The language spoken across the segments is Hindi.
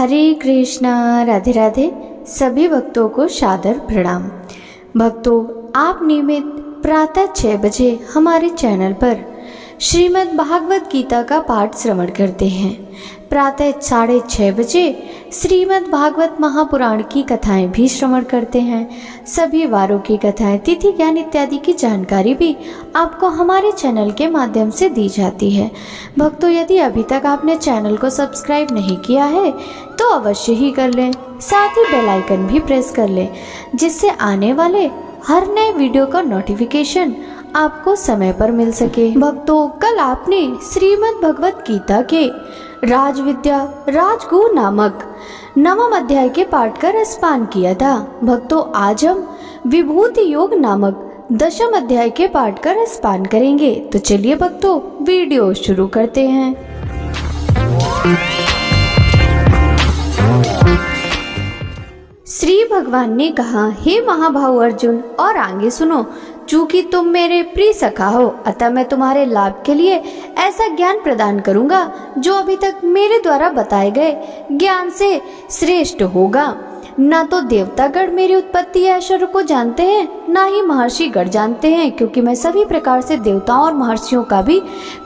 हरे कृष्णा, राधे राधे। सभी भक्तों को सादर प्रणाम। भक्तों, आप नियमित प्रातः 6 बजे हमारे चैनल पर श्रीमद् भागवत गीता का पाठ श्रवण करते हैं। प्रातः 6:30 बजे श्रीमद् भागवत महापुराण की कथाएं भी श्रवण करते हैं। सभी वारों की कथाएं, तिथि ज्ञान इत्यादि की जानकारी भी आपको हमारे चैनल के माध्यम से दी जाती है। भक्तों, यदि अभी तक आपने चैनल को सब्सक्राइब नहीं किया है तो अवश्य ही कर लें। साथ ही बेल आइकन भी प्रेस कर लें, जिससे आने वाले हर नए वीडियो का नोटिफिकेशन आपको समय पर मिल सके। भक्तों, कल आपने श्रीमद् भगवत गीता के राजविद्या राजगुह नामक 9वें अध्याय के पाठ का रसपान किया था। भक्तों, आज हम विभूति योग नामक 10वें अध्याय के पाठ का रसपान करेंगे। तो चलिए भक्तों, वीडियो शुरू करते हैं। श्री भगवान ने कहा, हे महाभाव अर्जुन, और आगे सुनो। चूंकि तुम मेरे प्रिय सखा हो, अतः मैं तुम्हारे लाभ के लिए ऐसा ज्ञान प्रदान करूंगा जो अभी तक मेरे द्वारा बताए गए ज्ञान से श्रेष्ठ होगा। न तो देवतागण मेरी उत्पत्ति ऐश्वर्य को जानते हैं, न ही महर्षिगण जानते हैं, क्योंकि मैं सभी प्रकार से देवताओं और महर्षियों का भी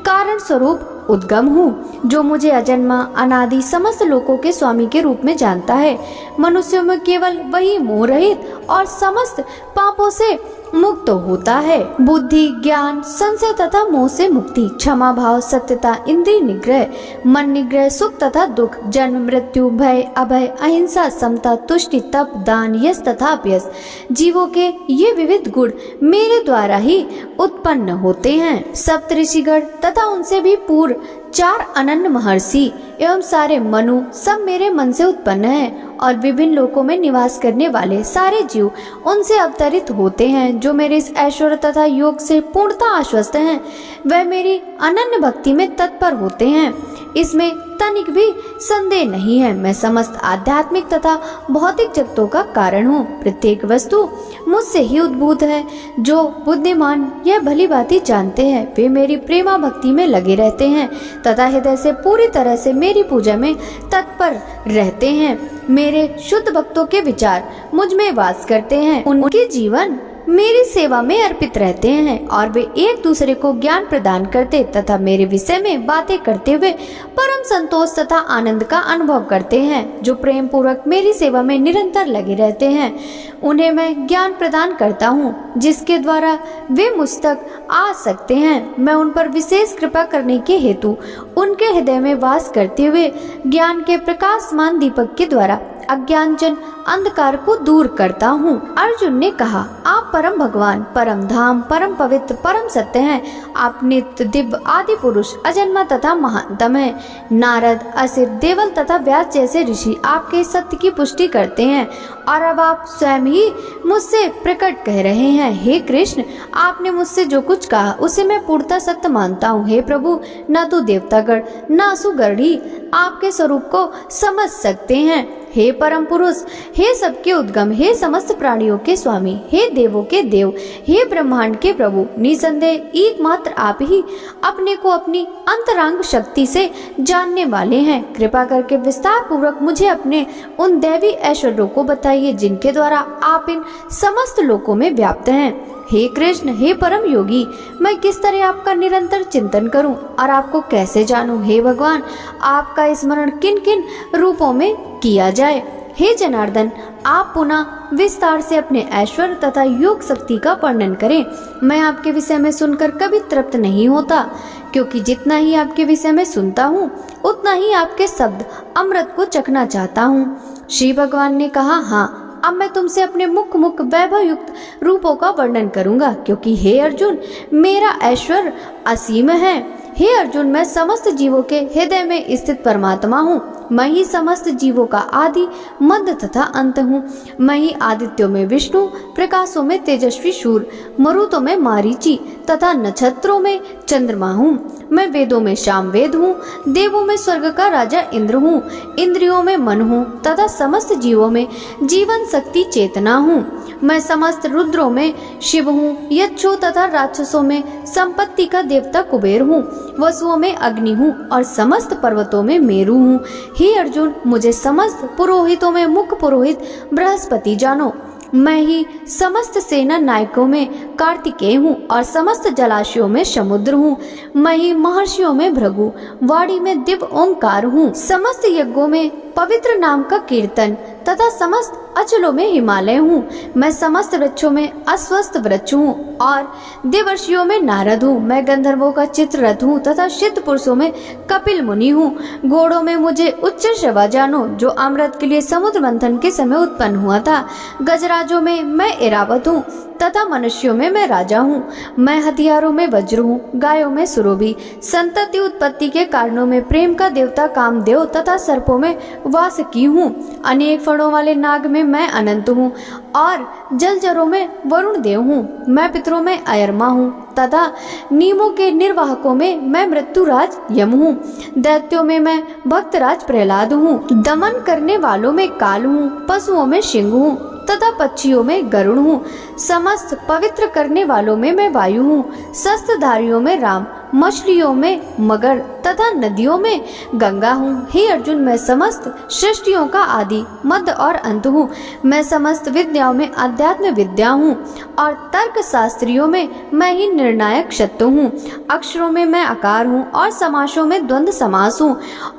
कारण स्वरूप उद्गम हूँ, जो मुझे अजन्मा अनादि समस्त लोकों के स्वामी के रूप में जानता है। मनुष्यों में केवल वही मोह रहित और समस्त पापों से मुक्त होता है। बुद्धि, ज्ञान, संशय तथा मोह से मुक्ति, क्षमा भाव, सत्यता, इंद्रिय निग्रह, मन निग्रह, सुख तथा दुख, जन्म मृत्यु, भय अभय, अहिंसा, समता, तुष्टि, तप, दान, यश तथा अपयश, जीवों के ये विविध गुण मेरे द्वारा ही उत्पन्न होते हैं। सप्तऋषिगण तथा उनसे भी पूर्व 4 अनन्य महर्षि एवं सारे मनु सब मेरे मन से उत्पन्न हैं, और विभिन्न लोकों में निवास करने वाले सारे जीव उनसे अवतरित होते हैं। जो मेरे इस ऐश्वर्य तथा योग से पूर्णतः आश्वस्त हैं, वह मेरी अनन्य भक्ति में तत्पर होते हैं। इसमें तनिक भी संदेह नहीं है। मैं समस्त आध्यात्मिक तथा भौतिक जगतों का कारण हूँ। प्रत्येक वस्तु मुझसे ही उद्भूत है। जो बुद्धिमान यह भली भांति जानते हैं, वे मेरी प्रेमा भक्ति में लगे रहते हैं तथा हृदय से पूरी तरह से मेरी पूजा में तत्पर रहते हैं। मेरे शुद्ध भक्तों के विचार मुझ में वास करते हैं। उनके जीवन मेरी सेवा में अर्पित रहते हैं, और वे एक दूसरे को ज्ञान प्रदान करते तथा मेरे विषय में बातें करते हुए परम संतोष तथा आनंद का अनुभव करते हैं। जो प्रेम पूर्वक मेरी सेवा में निरंतर लगे रहते हैं, उन्हें मैं ज्ञान प्रदान करता हूँ, जिसके द्वारा वे मुझ तक आ सकते हैं। मैं उन पर विशेष कृपा करने के हेतु उनके हृदय में वास करते हुए ज्ञान के प्रकाशमान दीपक के द्वारा अज्ञानजन अंधकार को दूर करता हूँ। अर्जुन ने कहा, आप परम भगवान, परम धाम, परम पवित्र, परम सत्य हैं। आप नित्य, दिव्य, आदि पुरुष, अजन्मा तथा महानतम हैं। नारद, असित, देवल तथा व्यास जैसे ऋषि आपके सत्य की पुष्टि करते हैं, और अब आप स्वयं ही मुझसे प्रकट कह रहे हैं। हे कृष्ण, आपने मुझसे जो कुछ कहा उसे मैं पूर्णतः सत्य मानता हूँ। हे प्रभु, न तो देवतागण न असुरगण ही आपके स्वरूप को समझ सकते हैं। हे परम पुरुष, हे सबके उद्गम, हे समस्त प्राणियों के स्वामी, हे देवों के देव, हे ब्रह्मांड के प्रभु, निसंदेह एकमात्र आप ही अपने को अपनी अंतरंग शक्ति से जानने वाले हैं। कृपा करके विस्तार पूर्वक मुझे अपने उन दैवी ऐश्वर्यों को बताइए, जिनके द्वारा आप इन समस्त लोकों में व्याप्त हैं। हे कृष्ण, हे परम योगी, मैं किस तरह आपका निरंतर चिंतन करूं और आपको कैसे जानूं? हे भगवान, आपका स्मरण किन किन रूपों में किया जाए? हे जनार्दन, आप पुनः विस्तार से अपने ऐश्वर्य तथा योग शक्ति का वर्णन करें। मैं आपके विषय में सुनकर कभी तृप्त नहीं होता, क्योंकि जितना ही आपके विषय में सुनता हूँ, उतना ही आपके शब्द अमृत को चखना चाहता हूँ। श्री भगवान ने कहा, हाँ, अब मैं तुमसे अपने मुख वैभव युक्त रूपों का वर्णन करूंगा, क्योंकि हे अर्जुन, मेरा ऐश्वर्य असीम है। हे अर्जुन, मैं समस्त जीवों के हृदय में स्थित परमात्मा हूँ। मैं ही समस्त जीवों का आदि, मध्य तथा अंत हूँ। मैं ही आदित्यों में विष्णु, प्रकाशों में तेजस्वी सूर्य, मरुतों में मारीची तथा नक्षत्रों में चंद्रमा हूँ। मैं वेदों में सामवेद हूँ, देवों में स्वर्ग का राजा इंद्र हूँ, इंद्रियों में मन हूँ तथा समस्त जीवों में जीवन शक्ति चेतना हूँ। मैं समस्त रुद्रों में शिव हूँ, यक्षों तथा राक्षसों में संपत्ति का देवता कुबेर हूँ, वसुओं में अग्नि हूँ और समस्त पर्वतों में मेरु हूँ। हे अर्जुन, मुझे समस्त पुरोहितों में मुख्य पुरोहित बृहस्पति जानो। मैं ही समस्त सेना नायकों में कार्तिकेय हूँ और समस्त जलाशयों में समुद्र हूँ। मैं ही महर्षियों में भृगु, वाणी में दिव्य ओंकार हूँ, समस्त यज्ञों में पवित्र नाम का कीर्तन तथा समस्त अचलों में हिमालय हूँ। मैं समस्त वृक्षों में अस्वस्थ वृक्ष हूँ और देवर्षियों में नारद हूँ। मैं गंधर्वों का चित्ररथ हूँ तथा सिद्ध पुरुषों में कपिल मुनि हूँ। घोड़ों में मुझे उच्च श्रवा जानो, जो अमृत के लिए समुद्र मंथन के समय उत्पन्न हुआ था। गजराजों में मैं ऐरावत हूँ तथा मनुष्यों में मैं राजा हूँ। मैं हथियारों में वज्र हूँ, गायों में सुरभि, संतति उत्पत्ति के कारणों में प्रेम का देवता कामदेव तथा सर्पों में वासुकी हूँ। अनेक फणों वाले नाग में मैं अनंत हूँ और जलचरों में वरुण देव हूँ। मैं पितरों में अयरमा हूँ तथा नियमों के निर्वाहकों में मैं मृत्युराज यम हूँ। दैत्यों में मैं भक्तराज प्रहलाद हूँ। दमन करने वालों में काल हूँ, पशुओं में सिंह हूँ तथा पक्षियों में गरुड़ हूँ। समस्त पवित्र करने वालों में मैं वायु हूँ। शस्त्रधारियों में राम, मछलियों में मगर तथा नदियों में गंगा हूँ। हे अर्जुन, मैं समस्त सृष्टियों का आदि मध्य और अंत हूँ। मैं समस्त विद्याओं में अध्यात्म विद्या हूँ और तर्क शास्त्रियों में मैं ही निर्णायक शत्रु हूँ। अक्षरों में मैं आकार हूँ और समासों में द्वंद्व समास हूँ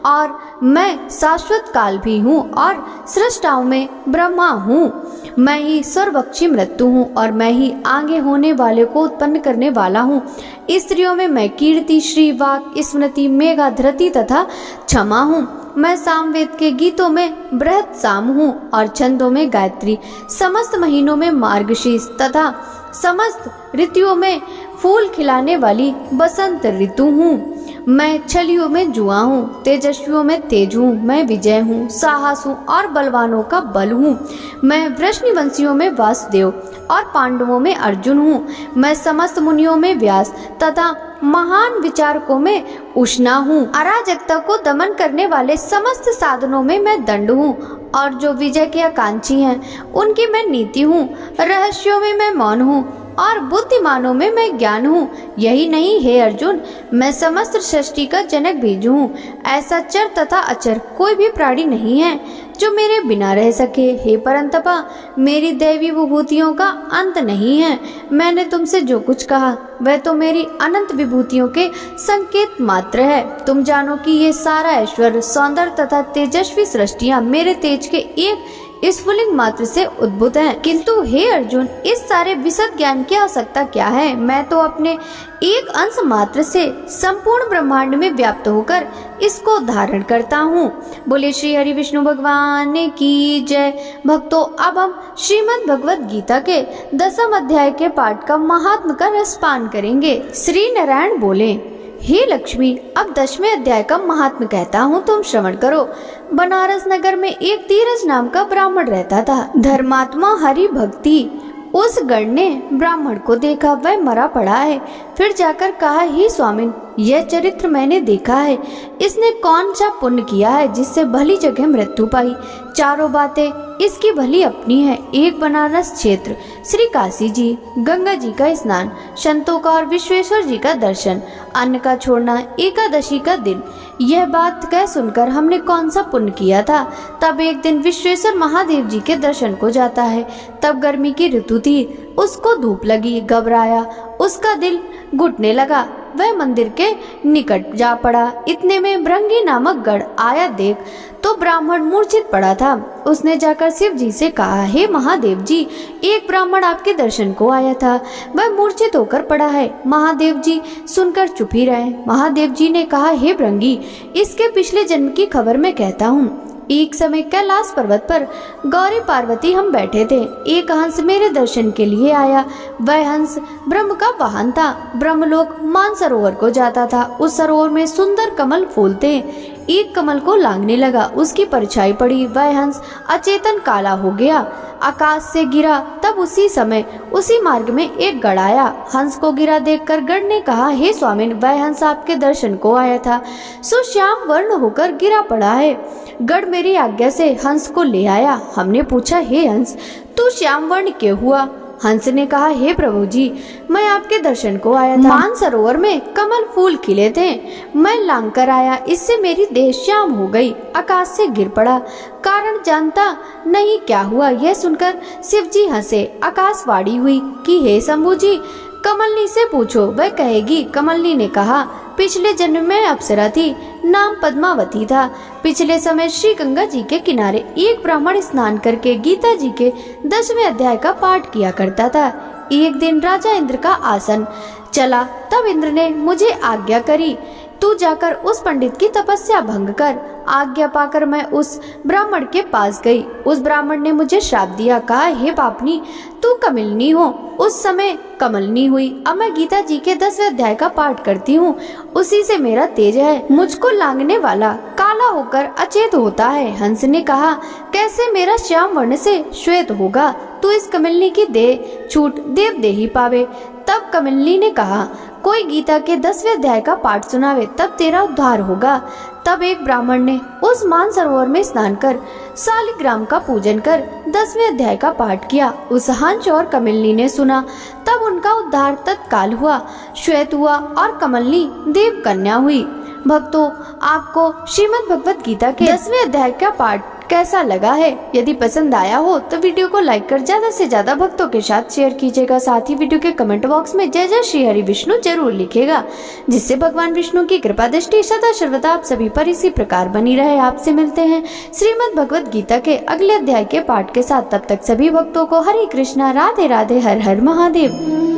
और मैं शाश्वत काल भी हूँ और सृष्टाओं में ब्रह्मा हूँ। मैं ही सर्वक्षी मृत्यु हूँ और मैं ही आगे होने वाले को उत्पन्न करने वाला हूँ। स्त्रियों में मैं कीर्ति, श्री, वाक, स्मृति, मेघा, धृति तथा क्षमा हूँ। मैं सामवेद के गीतों में बृहत साम हूँ और छंदों में गायत्री, समस्त महीनों में मार्गशीर्ष तथा समस्त ऋतुओं में फूल खिलाने वाली बसंत ऋतु हूँ। मैं छलियों में जुआ हूँ, तेजस्वियों में तेज हूँ। मैं विजय हूँ, साहस हूँ और बलवानों का बल हूँ। मैं वृष्णिवंशियों में वासुदेव और पांडवों में अर्जुन हूँ। मैं समस्त मुनियों में व्यास तथा महान विचारकों में उष्णा हूँ। अराजकता को दमन करने वाले समस्त साधनों में मैं दंड हूँ और जो विजय के आकांक्षी हैं उनकी मैं नीति हूँ। रहस्यों में मैं मौन हूँ और बुद्धिमानों में मैं ज्ञान हूँ। यही नहीं हे अर्जुन, मैं समस्त सृष्टि का जनक बीज हूँ। ऐसा चर तथा अचर कोई भी प्राणी नहीं है जो मेरे बिना रह सके। हे परंतपा, मेरी दैवी विभूतियों का अंत नहीं है। मैंने तुमसे जो कुछ कहा वह तो मेरी अनंत विभूतियों के संकेत मात्र है। तुम जानो कि ये सारा ऐश्वर्य, सौंदर्य तथा तेजस्वी सृष्टियां मेरे तेज के एक स्फुलिंग मात्र से उद्भूत हैं। किंतु हे अर्जुन, इस सारे विशद ज्ञान की आवश्यकता क्या है? मैं तो अपने एक अंश मात्र से संपूर्ण ब्रह्मांड में व्याप्त होकर इसको धारण करता हूँ। बोले श्री हरि विष्णु भगवान की जय। भक्तों, अब हम श्रीमद् भगवद गीता के 10वें अध्याय के पाठ का महात्म का रसपान करेंगे। श्री नारायण बोले, हे लक्ष्मी, अब 10वें अध्याय का महात्म कहता हूँ, तुम श्रवण करो। बनारस नगर में एक धीरज नाम का ब्राह्मण रहता था। धर्मात्मा हरि भक्ति उस गण ने ब्राह्मण को देखा, वह मरा पड़ा है। फिर जाकर कहा, हे स्वामिन, यह चरित्र मैंने देखा है। इसने कौन सा पुण्य किया है जिससे भली जगह मृत्यु पाई? चारों बातें इसकी भली अपनी है। एक बनारस क्षेत्र, श्री काशी जी, गंगा जी का स्नान, संतों का और विश्वेश्वर जी का दर्शन, अन्न का छोड़ना, एकादशी का दिन। यह बात कह सुनकर हमने कौन सा पुण्य किया था। तब एक दिन विश्वेश्वर महादेव जी के दर्शन को जाता है। तब गर्मी की ऋतु थी, उसको धूप लगी, घबराया, उसका दिल घुटने लगा। वह मंदिर के निकट जा पड़ा। इतने में भृंगी नामक गण आया। देख तो ब्राह्मण मूर्छित पड़ा था। उसने जाकर शिव जी से कहा, हे महादेव जी, एक ब्राह्मण आपके दर्शन को आया था, वह मूर्छित होकर पड़ा है। महादेव जी सुनकर चुप ही रहे। महादेव जी ने कहा, हे भृंगी, इसके पिछले जन्म की खबर मैं कहता हूँ। एक समय कैलाश पर्वत पर गौरी पार्वती हम बैठे थे। एक हंस मेरे दर्शन के लिए आया। वह हंस ब्रह्म का वाहन था। ब्रह्मलोक मानसरोवर को जाता था। उस सरोवर में सुंदर कमल फूल थे। एक कमल को लांघने लगा, उसकी परछाई पड़ी। वह हंस अचेतन काला हो गया, आकाश से गिरा। तब उसी समय उसी मार्ग में एक गढ़ आया। हंस को गिरा देखकर गढ़ ने कहा, हे स्वामिन, वह हंस आपके दर्शन को आया था, सो श्याम वर्ण होकर गिरा पड़ा है। गढ़ मेरी आज्ञा से हंस को ले आया। हमने पूछा, हे हंस, तू श्याम वर्ण क्यों हुआ? हंस ने कहा, हे प्रभु जी, मैं आपके दर्शन को आया था। मानसरोवर में कमल फूल खिले थे, मैं लांग कर आया, इससे मेरी देह श्याम हो गई, आकाश से गिर पड़ा, कारण जानता नहीं क्या हुआ। यह सुनकर शिव जी हंसे। आकाशवाणी हुई कि हे शंभु जी, कमलनी से पूछो, वह कहेगी। कमलनी ने कहा, पिछले जन्म में अप्सरा थी, नाम पद्मावती था। पिछले समय श्री गंगा जी के किनारे एक ब्राह्मण स्नान करके गीता जी के 10वें अध्याय का पाठ किया करता था। एक दिन राजा इंद्र का आसन चला, तब इंद्र ने मुझे आज्ञा करी, तू जाकर उस पंडित की तपस्या भंग कर। आज्ञा पाकर मैं उस ब्राह्मण के पास गई। उस ब्राह्मण ने मुझे श्राप दिया, कहा, हे पापनी, तू कमलनी हो। उस समय कमलनी हुई। अब मैं गीता जी के 10वें अध्याय का पाठ करती हूँ, उसी से मेरा तेज है। मुझको लांघने वाला काला होकर अचेत होता है। हंस ने कहा, कैसे मेरा श्याम वर्ण से श्वेत होगा? तू इस कमलनी की देह छूट देव देही पावे। तब कमलनी ने कहा, कोई गीता के 10वें अध्याय का पाठ सुनावे, तब तेरा उद्धार होगा। तब एक ब्राह्मण ने उस मानसरोवर में स्नान कर शालिग्राम का पूजन कर 10वें अध्याय का पाठ किया। उस हंस और कमलनी ने सुना, तब उनका उद्धार तत्काल हुआ, श्वेत हुआ और कमलनी देव कन्या हुई। भक्तों, आपको श्रीमद् भगवत गीता के 10वें अध्याय का पाठ कैसा लगा है? यदि पसंद आया हो तो वीडियो को लाइक कर ज्यादा से ज्यादा भक्तों के साथ शेयर कीजिएगा। साथ ही वीडियो के कमेंट बॉक्स में जय जय श्री हरि विष्णु जरूर लिखेगा, जिससे भगवान विष्णु की कृपा दृष्टि सदा सर्वदा आप सभी पर इसी प्रकार बनी रहे। आपसे मिलते हैं श्रीमद् भगवत गीता के अगले अध्याय के पाठ के साथ। तब तक सभी भक्तों को हरे कृष्णा, राधे राधे, हर हर महादेव।